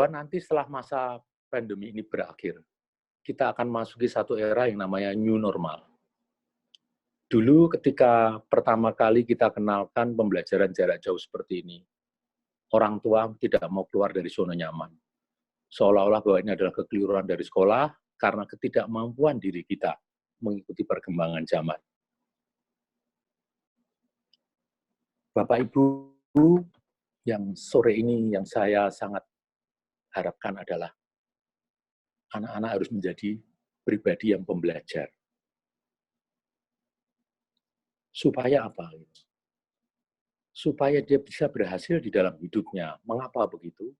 bahwa nanti setelah masa pandemi ini berakhir, kita akan masuki satu era yang namanya new normal. Dulu ketika pertama kali kita kenalkan pembelajaran jarak jauh seperti ini, orang tua tidak mau keluar dari zona nyaman. Seolah-olah bahwa ini adalah kekeliruan dari sekolah karena ketidakmampuan diri kita mengikuti perkembangan zaman. Bapak Ibu, yang sore ini yang saya sangat harapkan adalah anak-anak harus menjadi pribadi yang pembelajar. Supaya apa? Supaya dia bisa berhasil di dalam hidupnya. Mengapa begitu?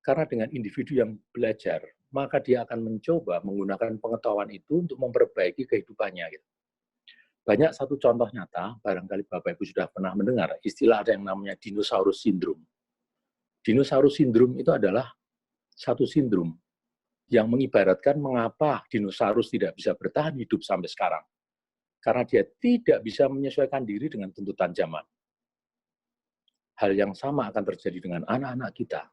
Karena dengan individu yang belajar, maka dia akan mencoba menggunakan pengetahuan itu untuk memperbaiki kehidupannya. Banyak satu contoh nyata, barangkali Bapak Ibu sudah pernah mendengar, istilah ada yang namanya dinosaurus syndrome. Dinosaurus syndrome itu adalah satu sindrom yang mengibaratkan mengapa dinosaurus tidak bisa bertahan hidup sampai sekarang. Karena dia tidak bisa menyesuaikan diri dengan tuntutan zaman. Hal yang sama akan terjadi dengan anak-anak kita.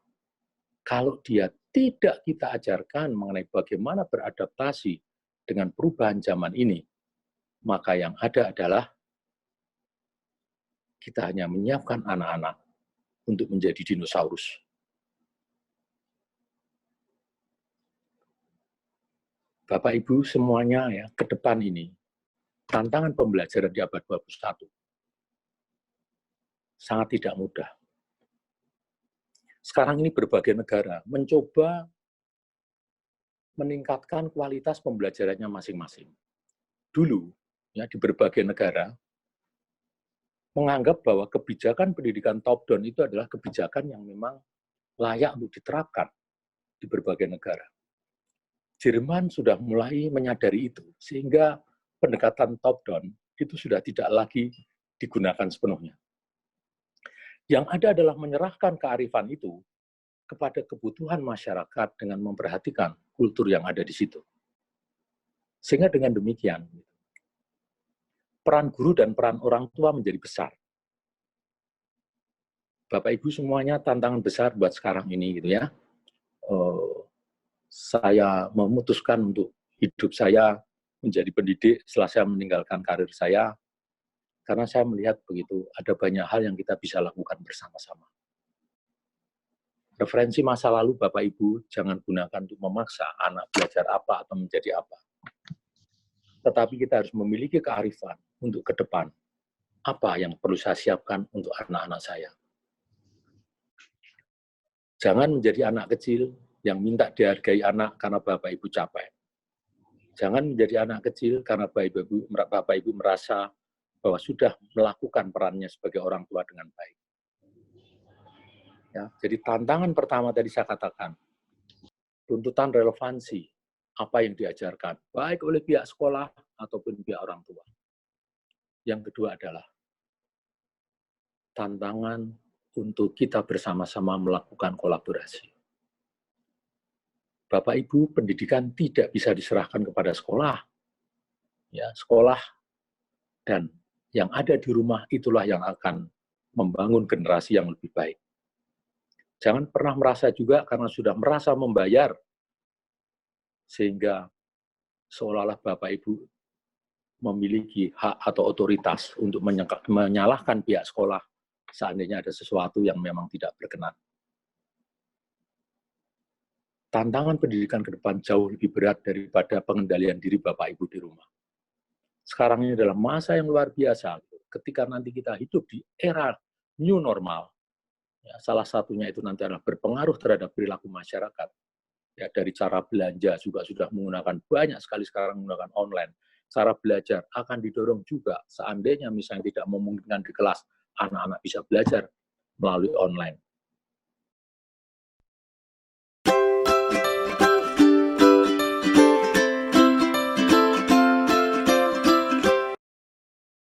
Kalau dia tidak kita ajarkan mengenai bagaimana beradaptasi dengan perubahan zaman ini, maka yang ada adalah kita hanya menyiapkan anak-anak untuk menjadi dinosaurus. Bapak Ibu semuanya ya, ke depan ini, tantangan pembelajaran di abad 21 sangat tidak mudah. Sekarang ini berbagai negara mencoba meningkatkan kualitas pembelajarannya masing-masing. Dulu, ya, di berbagai negara, menganggap bahwa kebijakan pendidikan top-down itu adalah kebijakan yang memang layak untuk diterapkan di berbagai negara. Jerman sudah mulai menyadari itu, sehingga pendekatan top-down itu sudah tidak lagi digunakan sepenuhnya. Yang ada adalah menyerahkan kearifan itu kepada kebutuhan masyarakat dengan memperhatikan kultur yang ada di situ. Sehingga dengan demikian, peran guru dan peran orang tua menjadi besar. Bapak Ibu semuanya tantangan besar buat sekarang ini gitu ya. Saya memutuskan untuk hidup saya menjadi pendidik setelah saya meninggalkan karir saya, karena saya melihat begitu ada banyak hal yang kita bisa lakukan bersama-sama. Referensi masa lalu Bapak Ibu jangan gunakan untuk memaksa anak belajar apa atau menjadi apa. Tetapi kita harus memiliki kearifan untuk ke depan. Apa yang perlu saya siapkan untuk anak-anak saya. Jangan menjadi anak kecil yang minta dihargai anak karena Bapak Ibu capek. Jangan menjadi anak kecil karena Bapak Ibu merasa bahwa sudah melakukan perannya sebagai orang tua dengan baik. Ya, jadi tantangan pertama tadi saya katakan, tuntutan relevansi apa yang diajarkan, baik oleh pihak sekolah ataupun pihak orang tua. Yang kedua adalah tantangan untuk kita bersama-sama melakukan kolaborasi. Bapak Ibu, pendidikan tidak bisa diserahkan kepada sekolah. Ya, sekolah dan yang ada di rumah itulah yang akan membangun generasi yang lebih baik. Jangan pernah merasa juga karena sudah merasa membayar, sehingga seolah-olah Bapak Ibu memiliki hak atau otoritas untuk menyalahkan pihak sekolah seandainya ada sesuatu yang memang tidak berkenan. Tantangan pendidikan ke depan jauh lebih berat daripada pengendalian diri Bapak Ibu di rumah. Sekarang ini adalah masa yang luar biasa, ketika nanti kita hidup di era new normal. Ya, salah satunya itu nanti adalah berpengaruh terhadap perilaku masyarakat. Ya, dari cara belanja juga sudah menggunakan banyak sekali sekarang menggunakan online. Cara belajar akan didorong juga seandainya misalnya tidak memungkinkan di kelas, anak-anak bisa belajar melalui online.